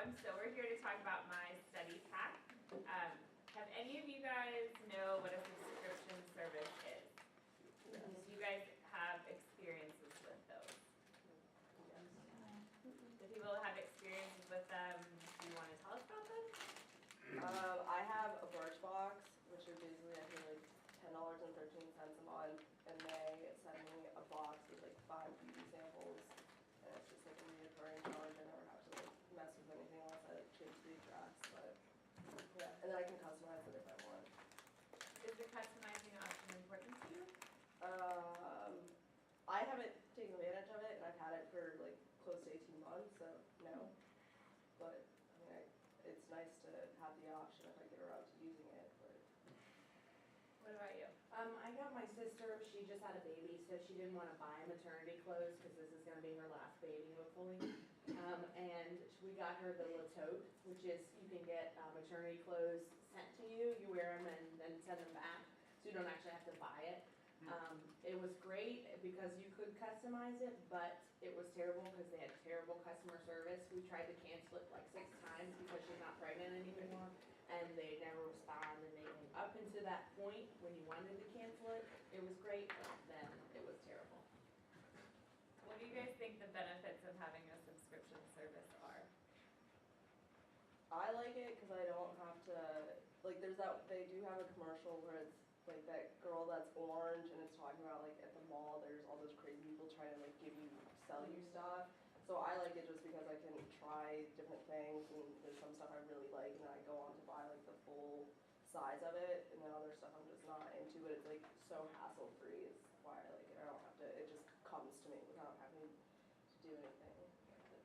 So we're here to talk about my study pack. Have any of you guys know what a subscription service is? Yes. Do you guys have experiences with those? Yes. The people that have experiences with them, do you want to tell us about them? I have a Birchbox, which are basically I pay like $10.13 a month, and they send me a box with like 5 beauty samples, and it's just like a reoccurring charge. I never have to like mess with anything unless I like change the address, but yeah, and then I can customize it if I want. Is the customizing option important to you? I haven't taken advantage of it, and I've had it for like close to 18 months, so no. But I mean, it's nice to have the option if I get around to using it. But what about you? I got my sister, she just had a baby, so she didn't want to buy maternity clothes because this is going to be her last baby, hopefully. And we got her the little tote, which is you can get maternity clothes sent to you. You wear them and then send them back, so you don't actually have to buy it. It was great because you could customize it, but it was terrible because they had terrible customer service. We tried to cancel it like 6 times because she's not pregnant anymore, and they never respond. And they came up into that point when you wanted to cancel it. It was great, but then it was terrible. What do you guys think the benefits of having a subscription service are? I like it because I don't have to, like there's that, they do have a commercial where it's like that girl that's orange and it's talking about like at the mall there's all those crazy people trying to like sell you stuff. So I like it just because I can try different things, and there's some stuff I really like, and then I go on to buy like the full size of it, and then other stuff I'm just not into, but it's like so hassle free is why I like it. I don't have to, it just comes to me without having to do anything manually.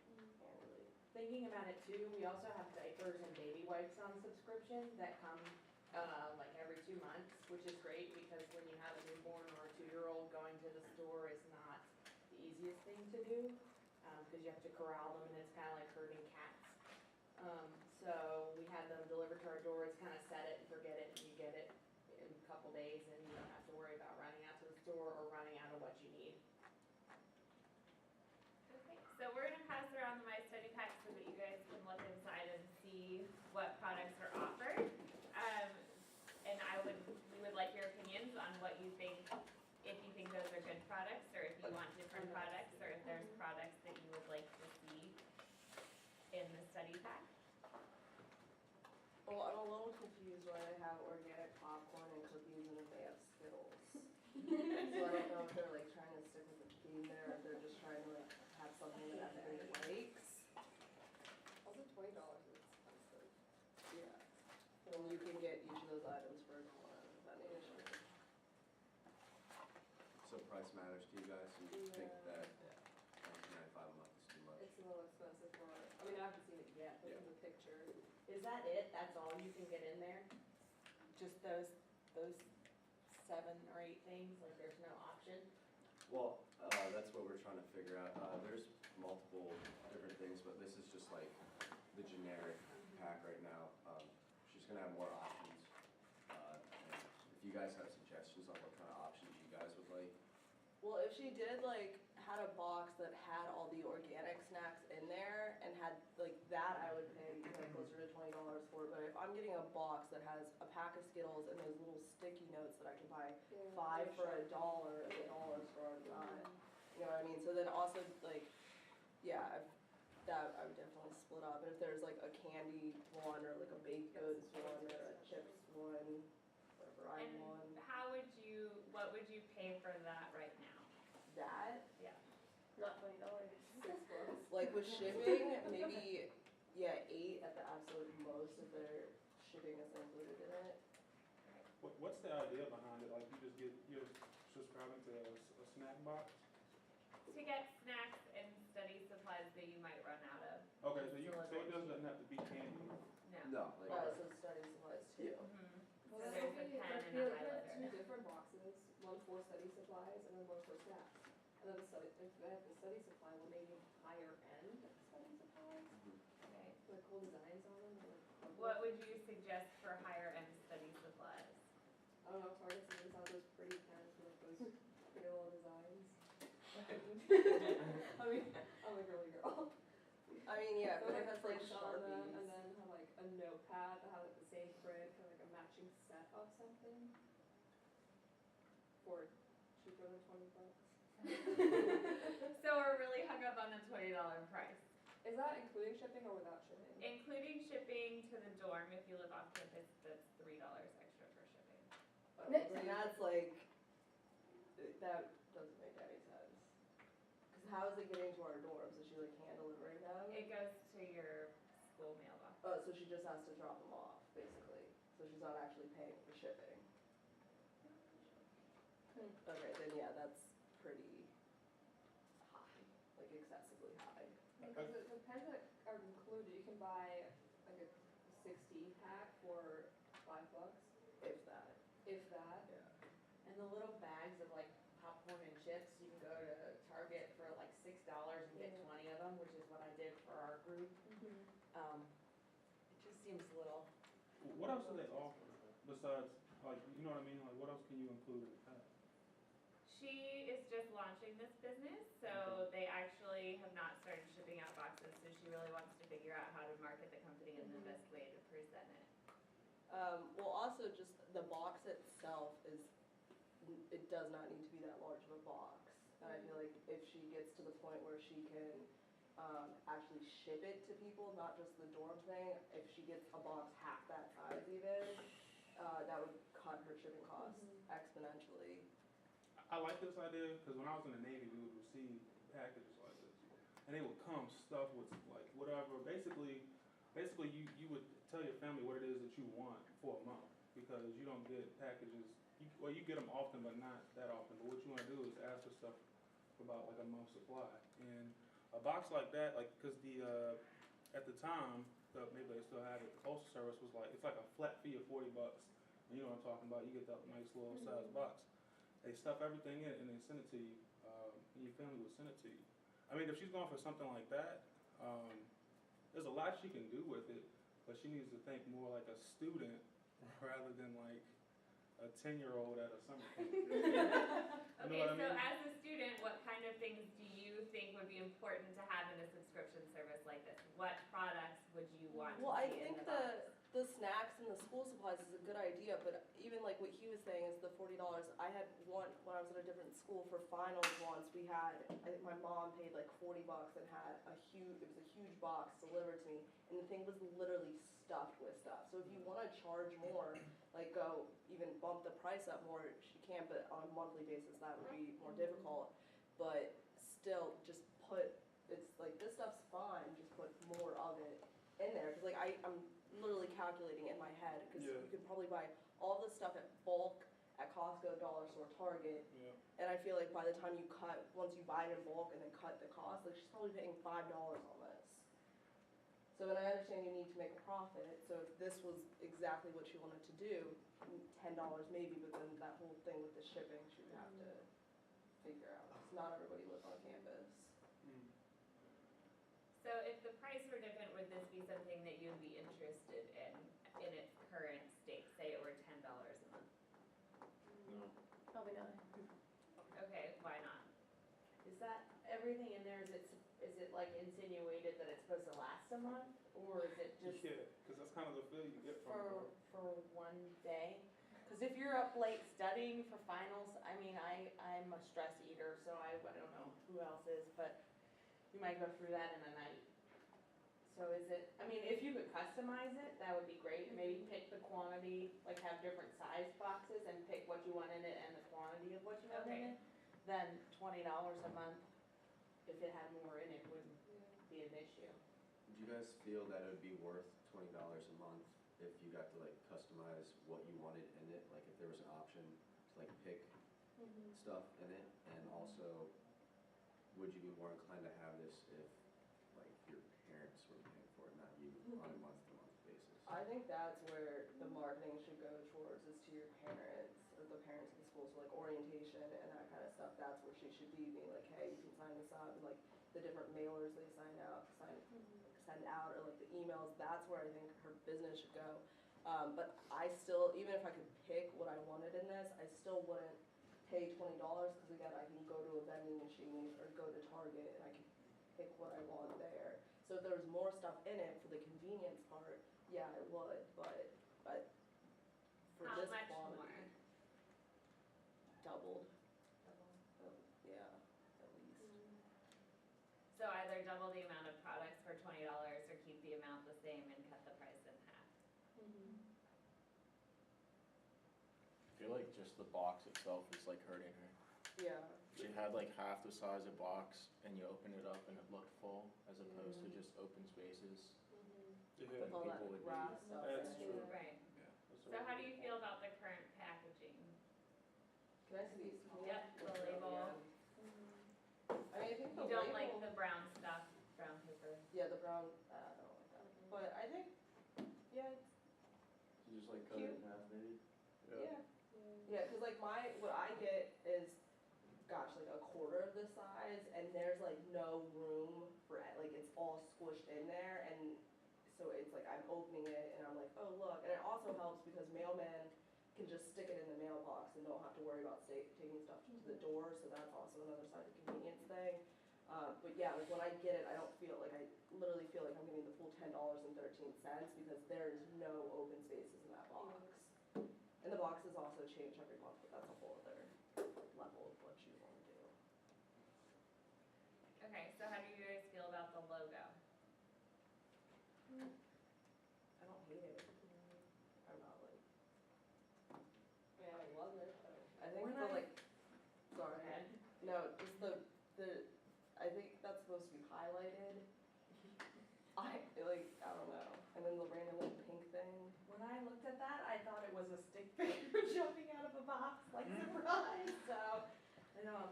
Thinking about it too, we also have diapers and baby wipes on subscription that come like every 2 months, which is great because when you have a newborn or a 2-year-old, going to the store is not the easiest thing to do because you have to corral them, and it's kind of like herding cats. So we had them delivered to our door. It's kind of set it and forget it, and you get it in a couple days, and you don't have to worry about running out to the store or running out of what you need. Okay, so we're going to pass around the My Study Pack so that you guys can look inside and see what products are offered. And we would like your opinions on what you think, if you think those are good products, or if you want different products, or if there's products that you would like to see in the study pack. Well, I'm a little confused why they have organic popcorn and cookies and then they have Skittles. So I don't know if they're like trying to stick with the theme there, or if they're just trying to like have something that everybody likes. Also $20 is expensive. Yeah. And you can get each of those items for $1 of that nature. So price matters to you guys, and you think that $19.95 a month is too much? It's a little expensive for it. I mean, I haven't seen it yet, but in the picture. Is that it? That's all you can get in there? Just those 7 or 8 things? Like there's no option? Well, that's what we're trying to figure out. There's multiple different things, but this is just like the generic pack right now. She's going to have more options. And if you guys have suggestions on what kind of options you guys would like. Well, if she did like had a box that had all the organic snacks in there and had like that, I would pay like closer to $20 for it. But if I'm getting a box that has a pack of Skittles and those little sticky notes that I can buy 5 for $1, and $1 for $9, you know what I mean? So then also like, yeah, that I would definitely split up. And if there's like a candy one or like a baked goods one or a chips one. And what would you pay for that right now? That? Yeah. Not $20. $6. Like with shipping, maybe, yeah, 8 at the absolute most if their shipping is included in it. What's the idea behind it? Like you're subscribing to a snack box? To get snacks and study supplies that you might run out of. Okay, so it doesn't have to be candy? No. Oh, so study supplies too. So there's a pen and a highlighter. 2 different boxes, one for study supplies and then one for snacks. And then if they have the study supply, will they need higher end study supplies? Okay. Like cool designs on them? Or What would you suggest for higher end study supplies? I don't know, Target's and Amazon, those pretty pens with those pretty little designs. I mean, I'm a girly girl. I mean, yeah, So if it like has like prints on them, and Sharpies. then have like a notepad that has like the same print, kind of like a matching set of something. For cheaper than $20. So we're really hung up on the $20 price. Is that including shipping or without shipping? Including shipping to the dorm, if you live off campus, that's $3 extra for shipping. And that's like, that doesn't make any sense. Cause how is it getting to our dorms? Is she like hand delivering them? It goes to your school mailbox. Oh, so she just has to drop them off, basically. So she's not actually paying for shipping. Okay, then yeah, that's pretty high, like excessively high. Because it depends what are included. You can buy like a 16 pack for $5, If that, if that. yeah. And the little bags of like popcorn and chips, you can go to Target for like $6 and get Yeah. 20 of them, which is what I did for our group. It just seems a little. What else do they offer besides, like, you know what I mean? Like, what else can you include in that? She is just launching this business, so they actually have not started shipping out boxes, so she really wants to figure out how to market the company and the best way to present it. Well, also just the box itself is, it does not need to be that large of a box. And I feel like if she gets to the point where she can, actually ship it to people, not just the dorm thing, if she gets a box half that size even, that would cut her shipping costs exponentially. I like this idea, because when I was in the Navy, we would receive packages like this. And they would come stuffed with like whatever, basically you would tell your family what it is that you want for a month, because you don't get packages, you get them often, but not that often. But what you wanna do is ask for stuff for about like a month's supply. And a box like that, like, cause at the time, maybe they still have it, the postal service was like, it's like a flat fee of $40. And you know what I'm talking about, you get that nice little size box. They stuff everything in it and they send it to you, and your family will send it to you. I mean, if she's going for something like that, there's a lot she can do with it, but she needs to think more like a student rather than like a 10-year-old at a summer camp. You know Okay, what I so mean? as a student, what kind of things do you think would be important to have in a subscription service like this? What products would you want to Well, I see in think the box? the snacks and the school supplies is a good idea, but even like what he was saying is the $40. I had one, when I was at a different school for finals once, we had, I think my mom paid like $40 and had it was a huge box delivered to me, and the thing was literally stuffed with stuff. So if you wanna charge more, like go even bump the price up more, she can, but on a monthly basis, that would be more difficult. But still, just it's like, this stuff's fine, just put more of it in there, cause like I'm literally calculating in my head, because Yeah. you could probably buy all this stuff at bulk at Costco, Dollar Store, Target, Yeah. and I feel like by the time once you buy it in bulk and then cut the cost, like she's probably paying $5 on this. So, and I understand you need to make a profit, so if this was exactly what she wanted to do, $10 maybe, but then that whole thing with the shipping, she would have to figure out, 'cause not everybody lives on campus. Mm. So if the price were different, would this be something that you'd be interested in its current state? Say it were $10 a month. No. Probably not. Okay, why not? Is that, everything in there, is it like insinuated that it's supposed to last a month? Or is it just Yeah, because that's kind of the feel you get from it. for one day? Because if you're up late studying for finals, I mean, I'm a stress eater, so I don't know who else is, but you might go through that in a night. So is it, I mean, if you could customize it, that would be great. Maybe pick the quantity, like have different size boxes and pick what you want in it and the quantity of what you want in Okay. it. Then $20 a month, if it had more in it, wouldn't be an issue. Would you guys feel that it would be worth $20 a month if you got to like customize what you wanted in it? Like if there was an option to like pick stuff in it, and also, would you be more inclined to have this if like your parents were paying for it, not you, on a month-to-month basis? I think that's where the marketing should go towards, is to your parents, or the parents of the schools, so like orientation and that kind of stuff. That's where she should be, being like, hey, you can sign this up, and like the different mailers they send out, or like the emails. That's where I think her business should go. But I still, even if I could pick what I wanted in this, I still wouldn't pay $20, because again, I can go to a vending machine or go to Target and I can pick what I want there. So if there was more stuff in it for the convenience part, yeah, I would, but for How this much quantity, more? doubled, yeah, at least. So either double the amount of products for $20 or keep the amount the same and cut the price in half. I feel like just the box itself is like hurting her. Yeah, She had like half the size of box and you open it up and it looked full as opposed to just open spaces. Yeah, with all that people would grass be- stuff. That's in it. true. Right. that's So how do you feel about the current packaging? Can I see? Yep, the label. I mean, I think the You don't label. like the brown stuff, brown paper? Yeah, the brown, I don't like that, but I think, yeah, it's, You just like cut it in half maybe? yeah. Yeah, cause like what I get is, gosh, like a quarter of this size, and there's like no room for it, like it's all squished in there, and so it's like I'm opening it and I'm like, oh look, and it also helps because mailman can just stick it in the mailbox and don't have to worry about taking stuff to the door, so that's also another side of the convenience thing. But yeah, like when I get it, I don't feel like, I literally feel like I'm getting the full $10.13 because there is no open spaces in that box. And the boxes also change every month, but that's a whole other level of what you wanna do. Okay, so how do you guys feel about the logo? I don't hate it. I'm not like, Yeah, I love it. I think When the I- like, sorry, no, just I think that's supposed to be highlighted. I don't know, and then the random like pink thing. When I looked at that, I thought it was a stick figure jumping out of a box, like surprise, so, I know.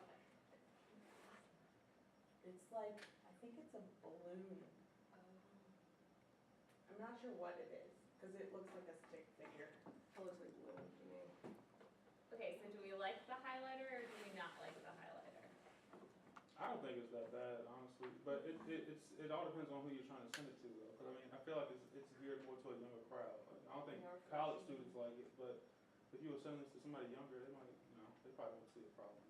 It's like, I think it's a balloon. I'm not sure what it is, cause it looks like a stick figure. It looks like blue to me. Okay, so do we like the highlighter or do we not like the highlighter? I don't think it's that bad, honestly, but it all depends on who you're trying to send it to though. 'Cause I mean, I feel like it's geared more to a younger crowd. Like, I don't think college students like it, but if you were sending this to somebody younger, they might, they probably won't see a problem.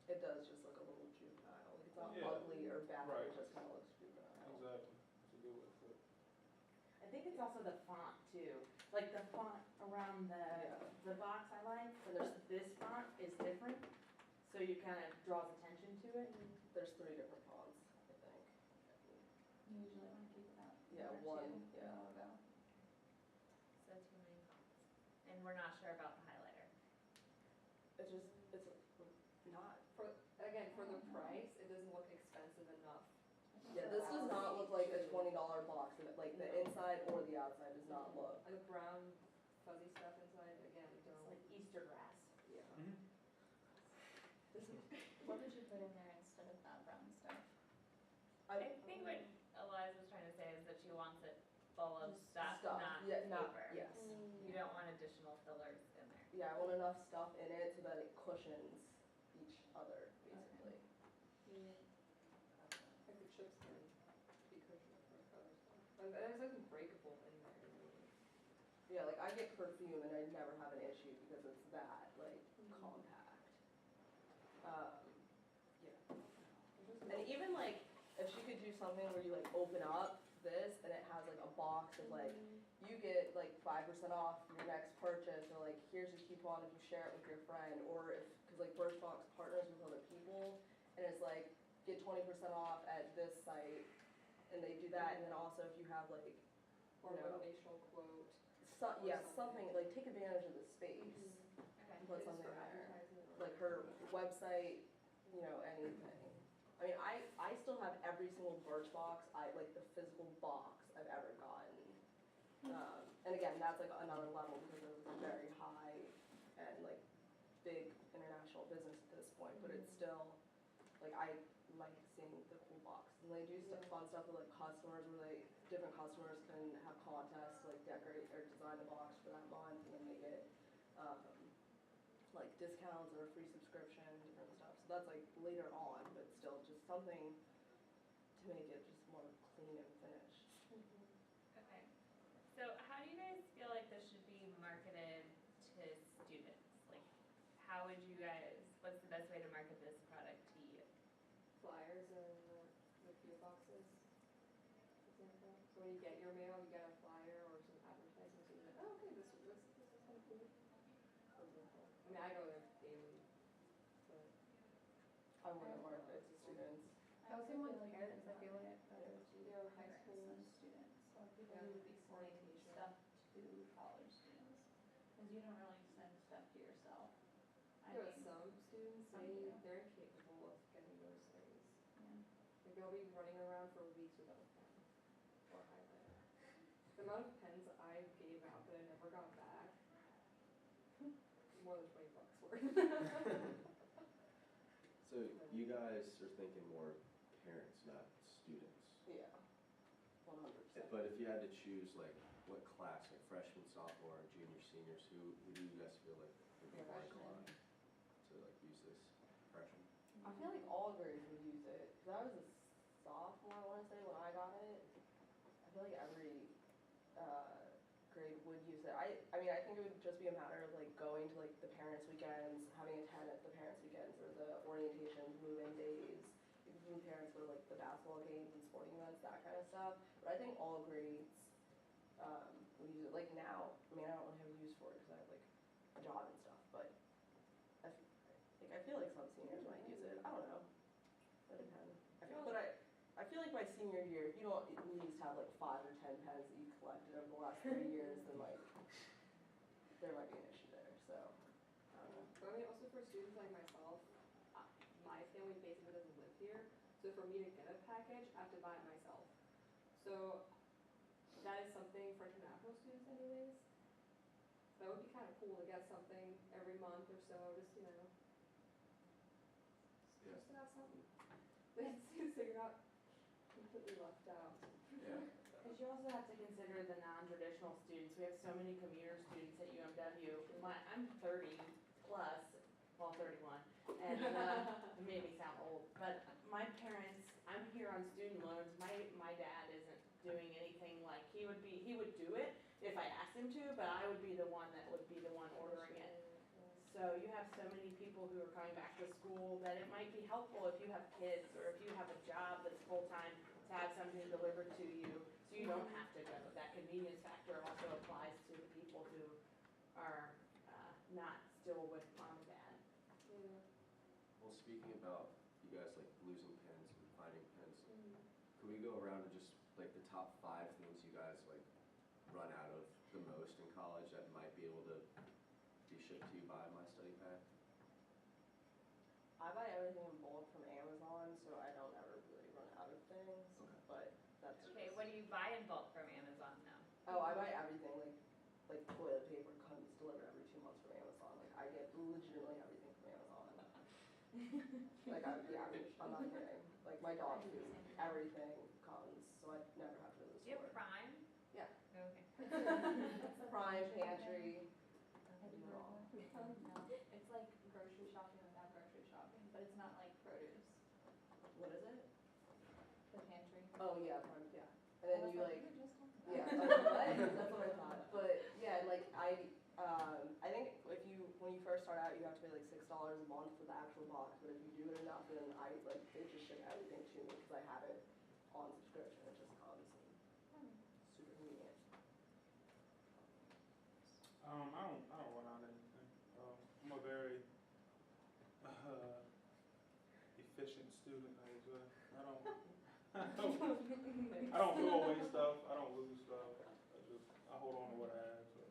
It does just look a little juvenile, like it's not Yeah. ugly or bad, Right. it just kinda looks juvenile. Exactly, that's a good way to put it. I think it's also the font too, like the font around Yeah. the box I like, And there's, this font is different, so you kind of draws attention to it. there's 3 different fonts, I think. You usually want to keep that. Yeah, one or one, two in the yeah. logo. So too many fonts. And we're not sure about the highlighter. It's just, not, Again, for the price, it doesn't look expensive enough. yeah, this does not look like a $20 box, and like the No. inside or the outside does not look, And the brown fuzzy stuff inside, again, we It's don't. like Easter grass. yeah. What did you put in there instead of that brown stuff? I think what Eliza's trying to say is that she wants it full of Just stuff, Stuff, not yeah, paper. yes. You don't want additional fillers in there. Yeah, I want enough stuff in it so that it cushions each other, basically. Like the chips can be cushioned for other stuff. And there's nothing breakable in there. Yeah, like I get perfume and I never have an issue because it's that, like, compact. Yeah. And even like, if she could do something where you like open up this and it has like a box of like, you get like 5% off your next purchase, or like, here's a coupon if you share it with your friend, or if, cause like Birchbox partners with other people, and it's like, get 20% off at this site, and they do that, and then also if you have like, Or you know, motivational quote. yeah, something, like take advantage of the space, Okay. put It's something for there, advertising or- like her website, you know, anything. I mean, I still have every single Birchbox, like the physical box I've ever gotten. And again, that's like another level because it was a very high and like big international business at this point, but it's still, like I like seeing the cool boxes. And they do fun stuff with like customers where different customers can have contests to like decorate or design the box for that month, and then they get, like discounts or a free subscription, different stuff. So that's like later on, but still just something to make it just more clean and finished. Okay. So how do you guys feel like this should be marketed to students? Like, how would you guys, what's the best way to market this product to you? Flyers and the PO boxes. example. So when you get your mail, you get a flyer or some advertising, so you're like, oh, okay, this is kind of cool. For example. I mean, I go there daily, but. I wouldn't market it to students. I also feel like parents, I feel like better to Yeah, high parents schools. than students, or people Yeah. who would be sending Orientation. stuff to college students. Cause you don't really send stuff to yourself. I There are mean, some students, some do. they're incapable of getting those things. yeah. Like they'll be running around for weeks without a pen or highlighter. The amount of pens I gave out that I never got back, more than $20 worth. So you guys are thinking more parents, not students. Yeah. 100%. But if you had to choose like what class, like freshman, sophomore, junior, seniors, who do you guys feel like would be more Freshmen. inclined to like use this? Freshman? I feel like all grades would use it, because I was a sophomore, I wanna say, when I got it. I feel like every, grade would use it. I mean, I think it would just be a matter of like going to like the parents' weekends, having a tent at the parents' weekends, or the orientations, move-in days. Even parents go to like the basketball games and sporting events, that kind of stuff. But I think all grades, would use it. Like now, I mean, I don't really have a use for it, because I have like a job and stuff, but I feel like some seniors might use it. I don't know. It depends. I feel like by senior year, if you don't at least have like 5 or 10 pens that you collected over the last 3 years, then like there might be an issue there. So I don't know. But I mean, also for students like myself, my family basically doesn't live here, so for me to get a package, I have to buy it myself. So that is something for international students anyways. That would be kind of cool to get something every month or so, just, Yeah. just to have something. But students that you're not completely left out. Yeah. Because you also have to consider the non-traditional students. We have so many commuter students at UMW. I'm 30 plus, well, 31, and it made me sound old. But my parents, I'm here on student loans. My dad isn't doing anything like, he would do it if I asked him to, but I would be the one that would be the one ordering it. So you have so many people who are coming back to school that it might be helpful if you have kids or if you have a job that's full-time to have something delivered to you, so you don't have to go. That convenience factor also applies to the people who are not still with mom and dad. Yeah. Well, speaking about you guys like losing pens and finding pens, can we go around and just like the top 5 things you guys like run out of the most in college that might be able to be shipped to you by My Study Pack? I buy everything in bulk from Amazon, so I don't ever really run out of things. Okay. But that's Okay, what do you buy in bulk from Amazon now? Oh, I buy everything, like toilet paper comes delivered every 2 months from Amazon. Like I get legitimately everything from Amazon. Like I'm not kidding. Like my dog food, everything comes, so I never have to go to the Do you have store. Prime? Yeah. Okay. Prime, pantry. Have you heard of it? No, it's like grocery shopping without grocery shopping, but it's not like produce, What is it? the pantry. Oh yeah, Prime, yeah. And then I was you like, we were just talking about yeah, it. that's what I thought. But yeah, like I think if when you first start out, you have to pay like $6 a month for the actual box. But if you do it enough, then they just ship everything to me because I have it on subscription. It just comes and super convenient. I don't run out of anything. I'm a very efficient student, I would say. I don't throw away stuff. I don't lose stuff. I hold on to what I have. So.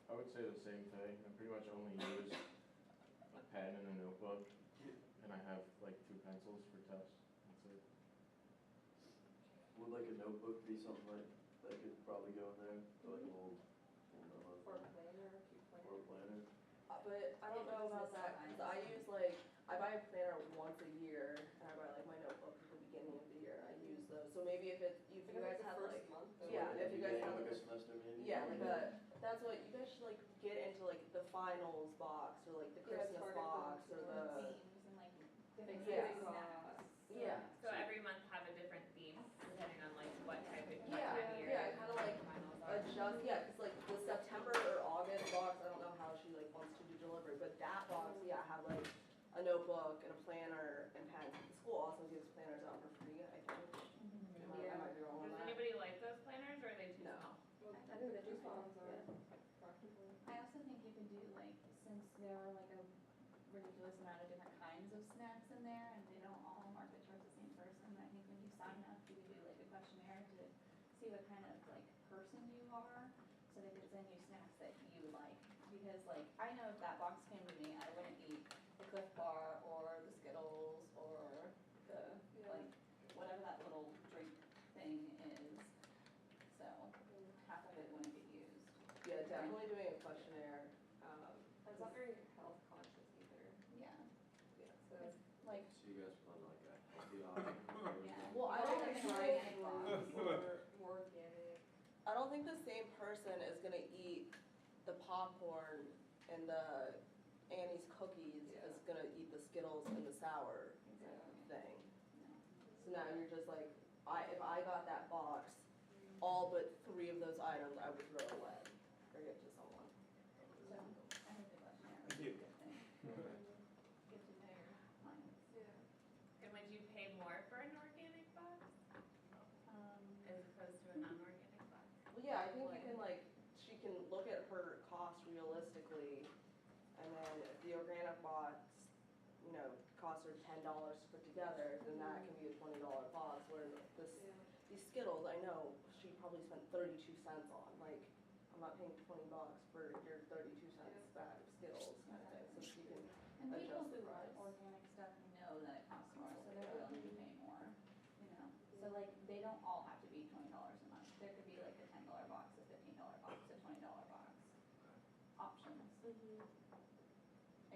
I would say the same thing. I pretty much only use a pen and a notebook, and I have like 2 pencils for tests. That's it. Would like a notebook be something like that could probably go in there, or like a little memo For a planner, cute or planner. a planner? But I don't know about that because I use I buy a planner once a year and I buy like my notebook at the beginning of the year and I use those. So maybe if you guys the have first like month. So Yeah, like if you guys have like like a semester maybe? yeah, or like that's what you guys should like get into like the finals box or like the Yeah, Christmas target box those or The the themes and like different Yeah. snacks. yeah. So every month have a different theme, depending on like what type of, what Yeah, time of year. yeah, kind of like finals are. adjust, yeah, because like the September or August box, I don't know how she like wants to do delivery, but that box, yeah, have like a notebook and a planner and pens. The school also gives planners out for free, I think. I might be wrong on there are like a ridiculous amount of different kinds of snacks in there, and they don't all market towards the same person. I think when you sign up, you can do like a questionnaire to see what kind of like person you are, so they could send you snacks that you like. Because like, I know if that box came to me, I wouldn't eat the Cliff Bar or the Skittles or the, like, whatever that little drink thing is. So half of it wouldn't get used. Yeah, definitely doing a questionnaire. It's not very health conscious either. Yeah. Yeah, so. Like, So you guys want like a healthy option? yeah. Well, I don't Like think an organic box. More organic. I don't think the same person is gonna eat the popcorn and the Annie's cookies is gonna eat the Skittles and the sour thing. So now you're just like, if I got that box, all but 3 of those items I would throw away or give to someone. So, I think the questionnaire would be a good thing. Get to know your clients. And would you pay more for an organic box as opposed to a non-organic box? Well, yeah, I think you can like, she can look at her cost realistically, and then if the organic box, you know, costs her $10 to put together, then that can be a $20 box, where these Skittles, I know, she probably spent 32 cents on, like, I'm not paying $20 for your 32 cents bag of Skittles kind of thing, so she can And people adjust the who buy price. organic stuff know that it costs more, so they're willing to pay more, you know? So like, they don't all have to be $20 a month. There could be like a $10 box, a $15 box, a $20 box options. It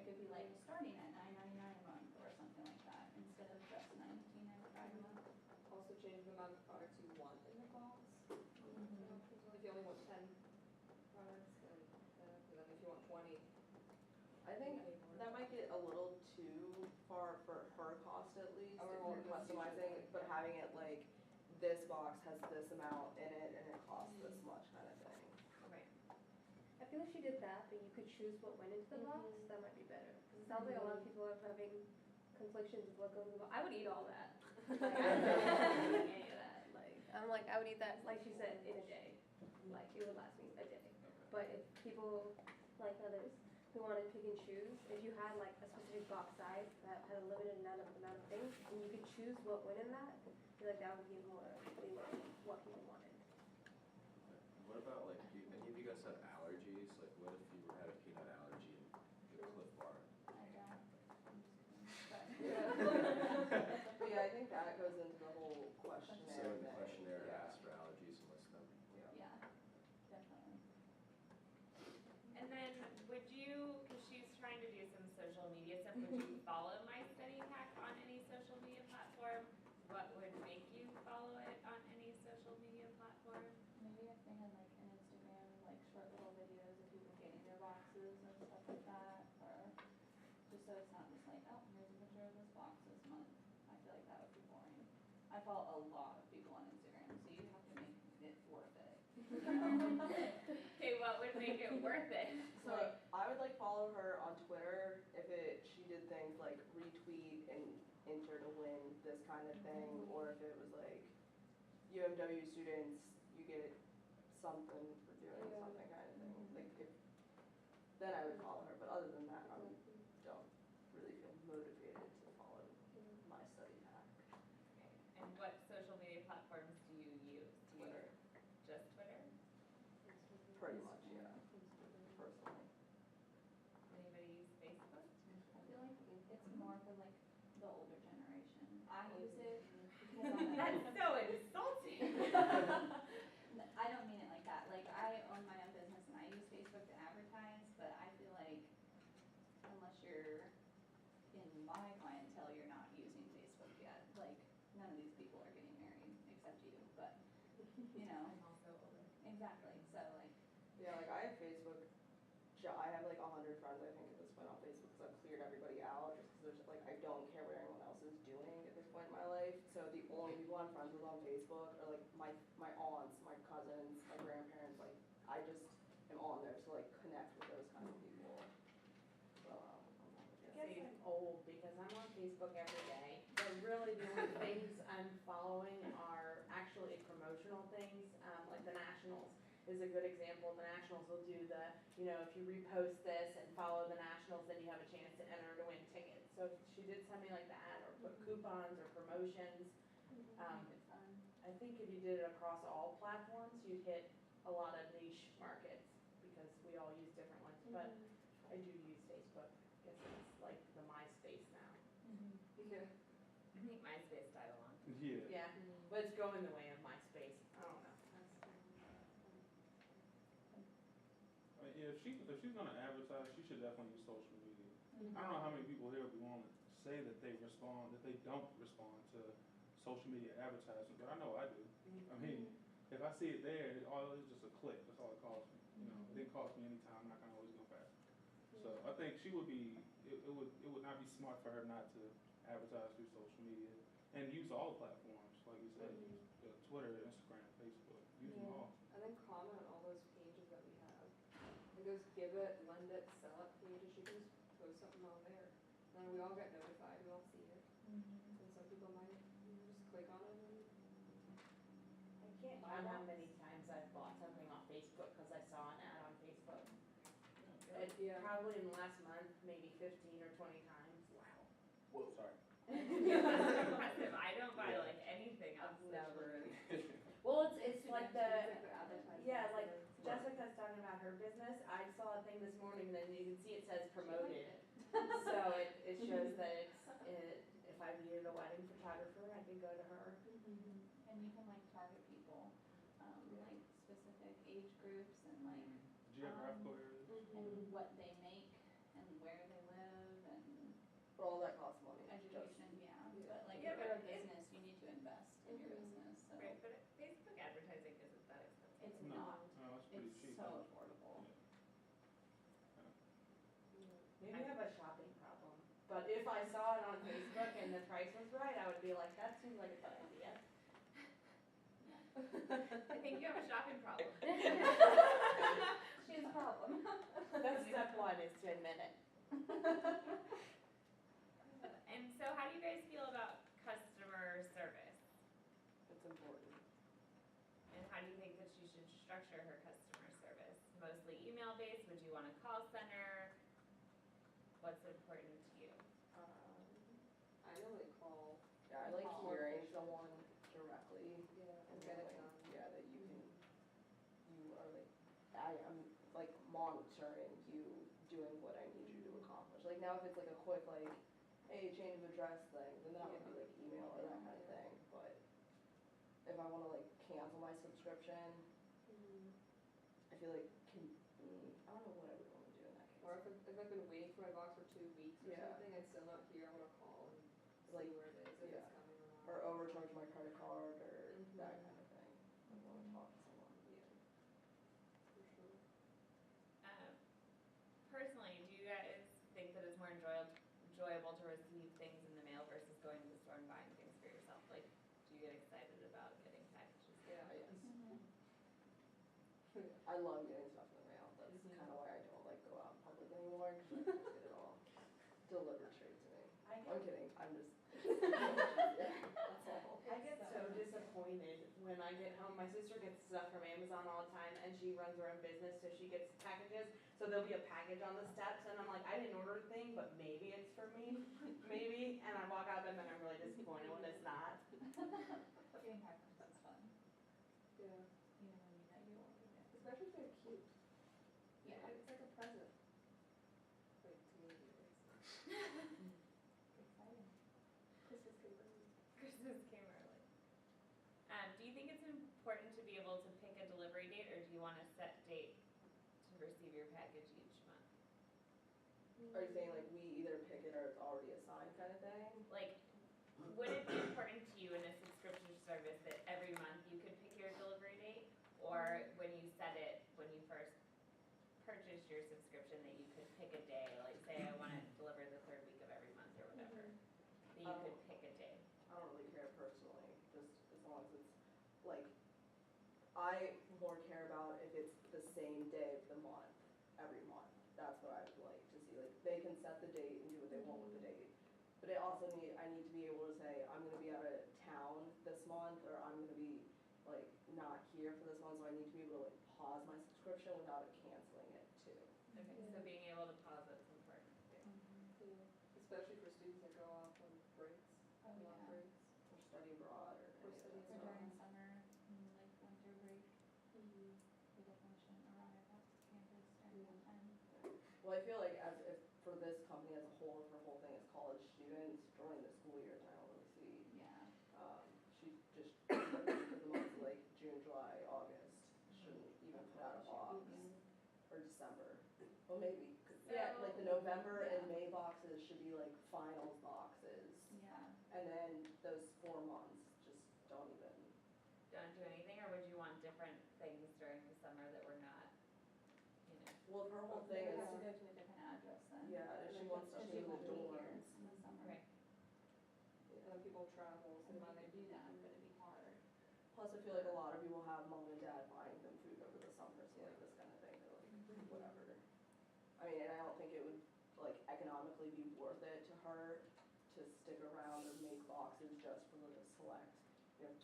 could be like starting at $9.99 a month or something like that, instead of just $19.95 a month. Also change the amount of products you want in the box. If you only want 10 products, then, and then if you want 20. I think that might get a little too far for her cost at least, Or if more you're customizing, but having it like, this box has this amount in it and it costs this much kind of thing. Okay. I feel like she did that, but you could choose what went into the box, that might be better. 'Cause it sounds like a lot of people are having conflictions of what goes in the box. I would eat all that. Like, I don't eat any of that, like, I'm like, I would eat that, like she said, in a day. Like, it would last me a day. But if people, like others, who want to pick and choose, if you had like a specific box size that had a limited amount of things, and you could choose what went in that, I feel like that would be more tailored to what people wanted. What about like, do any of you guys have allergies? Like what if you had a peanut allergy and the Cliff Bar? I don't. But, But yeah, I think that goes into the whole questionnaire So in the thing. questionnaire, Yeah. ask for allergies and list them. yeah, definitely. And then would you, because she's trying to do some social media stuff, would you follow My Study Hack on any social media platform? What would make you follow it on any social media platform? Maybe if they had like an Instagram, like short little videos of people getting their boxes and stuff like that, or just so it's not just like, oh, here's a picture of this box this month. I feel like that would be boring. I follow a lot of people on Instagram, so you have to make it worth it. You know? Okay, what would make it worth it? So I would like follow her on Twitter if she did things like retweet and enter to win this kind of thing, or if it was like UMW students, you get something for doing something kind of thing. Like then I would follow her, but other than that, I don't really feel motivated to follow My Study Hack. Okay. And what social media platforms do you use? Do you Twitter. just Twitter? Pretty much, yeah. Personally. Anybody use Facebook? I feel like it's more for like the older generation. I use it because I'm a That's so insulting. I don't mean it like that. Like, I own my own business and I use Facebook to advertise, but I feel like unless you're in my clientele, you're not using Facebook yet. Like, none of these people are getting married except you, but, you know. I'm also older. Exactly, so like, Yeah, like I have Facebook, I have like 100 friends I think at this point on Facebook because I've cleared everybody out just because there's like, I don't care what anyone else is doing at this point in my life. So the only people I'm friends with on Facebook are like my aunts, my cousins, my grandparents, like I just am on there to like connect with those kind of people. So, I guess I'm old because I'm on Facebook every day, but really the only things I'm following are actually promotional things, like the Nationals is a good example. The Nationals will do the you know, if you repost this and follow the nationals, then you have a chance to enter to win tickets. So she did something like that, or put coupons or promotions. It's fun. I think if you did it across all platforms, you'd hit a lot of niche markets, because we all use different ones, but I do use Facebook. I guess it's like the MySpace now. Yeah. I think MySpace died along. Yeah. Yeah, but it's going the way of MySpace. I don't know. Yeah, if she's gonna advertise, she should definitely use social media. I don't know how many people here would be willing to say that they don't respond to social media advertising, but I know I do. I mean, if I see it there, it's just a click, that's all it costs me, you know, it didn't cost me any time, and I can always go back. So I think she would be, it would not be smart for her not to advertise through social media, and use all platforms, like you said, use Twitter, Instagram, Facebook, use them all. And then comment on all those pages that we have. Like those give it, lend it, sell it pages, you can just post something on there. And then we all get notified, we all see it. And some people might just click on it and. I can't count how many times I've bought something off Facebook because I saw an ad on Facebook. Yeah. Probably in the last month, maybe 15 or 20 times. Wow. Whoa, sorry. That's impressive. I don't buy like anything I've else. never. Well, it's like the, advertising. yeah, like Jessica's talking about her business. I saw a thing this morning, then you can see it says promoted. So it shows that if I needed a wedding photographer, I can go to her. And you can like target people, like specific age groups and like, Geographical areas. and what they make and where they live and But all that costs money. education, yeah. But like, Yeah, if you're a but it- business, you need to invest in your business, so Right, but Facebook advertising isn't that expensive. it's No. not, No, it's pretty it's cheap. so affordable. Maybe I have a shopping problem. But if I saw it on Facebook and the price was right, I would be like, that seems like a good idea. I think you have a shopping problem. She has a problem. That's step one, is to admit it. And so how do you guys feel about customer service? It's important. And how do you think that she should structure her customer service? Mostly email based? Would you want a call center? What's important to you? I normally call. Yeah, I like Call. hearing someone directly Yeah. and Get it knowing, done. yeah, that you are like, I'm like monitoring you doing what I need you to accomplish. Like now if it's like a quick like, hey, change of address thing, then that would be like email or that kind of thing. But if I wanna like cancel my subscription, I feel like I don't know what I would wanna do in that case. Or if I've been waiting for my box for 2 weeks or Yeah. something, and still not here, I wanna call and Like, see where it is, if yeah. it's coming or not. Or overcharge my credit card or that Mhm. kind of thing. I wanna talk to someone. Yeah. For sure. Personally, do you guys think that it's more enjoyable to receive things in the mail versus going to the store and buying things for yourself? Like, do you get excited about getting packages? Yeah. Yes. Mhm. I love getting stuff in the mail. That's Mhm. kind of why I don't like go out in public anymore because I just get it all delivered straight to me. I'm kidding. I'm just. That's all. I get so disappointed when I get home. My sister gets stuff from Amazon all the time, and she runs her own business, so she gets packages. So there'll be a package on the steps, and I'm like, I didn't order a thing, but maybe it's for me, maybe. And I walk out, and then I'm really disappointed when it's not. Getting packages is fun, Yeah. even when you know you ordered it. Especially if they're cute. Yeah. It's like a present. Like to me, anyways. Exciting. Christmas came early. Christmas came early. Do you think it's important to be able to pick a delivery date, or do you want a set date to receive your package each month? Are you saying like we either pick it or it's already assigned kind of thing? Like, would it be important to you in a subscription service that every month you could pick your delivery date? Or when you set it, when you first purchased your subscription, that you could pick a day, like say I want it delivered the third week of every month or whatever, that you could pick a day? I don't really care personally, just as long as it's like, I more care about if it's the same day of the month, every month. That's what I would like to see, like, they can set the date and do what they want with the date. But I also I need to be able to say, I'm gonna be out of town this month, or I'm gonna be like not here for this month, so I need to be able to like pause my subscription without it canceling it too. Especially for students that go off on breaks, Oh, long yeah. breaks. Or study abroad or Or any of study that Or stuff. during summer, and like winter break, we definitely shouldn't arrive at campus during that time. Well, I feel like as if for this company as a whole, if her whole thing is college students during the school year, I don't really see. Yeah. She just, for the months like June, July, August, shouldn't even put out a box. Or December, well, maybe, 'cause, yeah, like the November and May boxes should be like finals boxes. Yeah. And then those 4 months, just don't even. Don't do anything, or would you want different things during the summer that were not, you know? Well, if her whole They thing would have to is, go to a different address then. yeah, if she Like, wants to if change she the won't be here dorms. in the summer. Right. And then people travel, so And then we they could do that, but it'd be hard. Plus I feel like a lot of people have mom and dad buying them food over the summer, so like this kind of thing, they're like, whatever. I mean, and I don't think it would like economically be worth it to her to stick around or make boxes just for the select,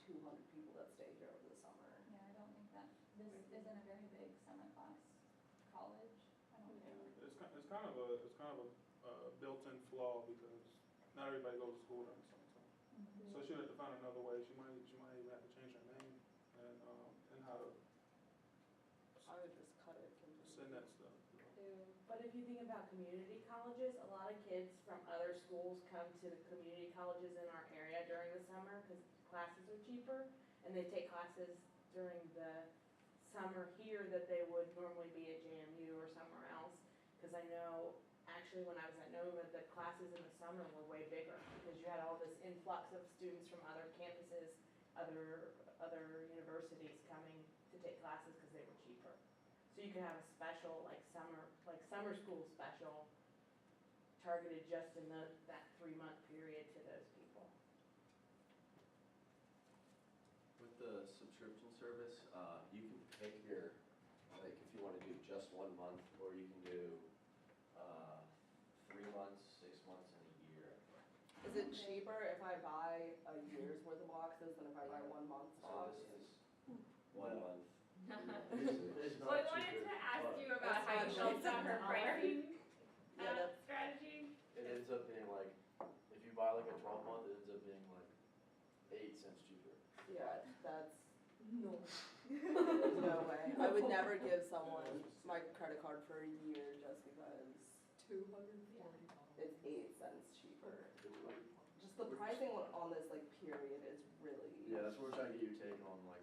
200 people that stay here over the summer. Yeah, I don't think that, this isn't a very big summer class college, I don't think. It's kind of a built-in flaw because not everybody goes to school during the summertime. So she would have to find another way, she might even have to change her name and how to I would just cut it completely. send that stuff. But if you think about community colleges, a lot of kids from other schools come to the community colleges in our area during the summer because classes are cheaper. And they take classes during the summer here that they would normally be at JMU or somewhere else. Because I know, actually, when I was at Nova, the classes in the summer were way bigger because you had all this influx of students from other campuses, other universities coming to take classes because they were cheaper. So you could have a special, like summer school special targeted just in that 3-month period to those people. With the subscription service, you can pick your, like, if you wanna do just 1 month, or you can do, 3 months, 6 months, and a year. Is it cheaper if I buy a year's worth of boxes than if I buy 1 month's So box? this is 1 month. It's Well, I not wanted cheaper, to ask but you about That's how you not built cheaper. out her pricing Yeah, that's- strategy. it ends up being like, if you buy like a 12-month, it ends up being like 8 cents cheaper. Yeah, that's, No. there's no way. I would never give someone my credit card for a year just because $240. it's 8 cents cheaper. Just the pricing on this like period is really. Yeah, that's what we're trying to get your take on, like,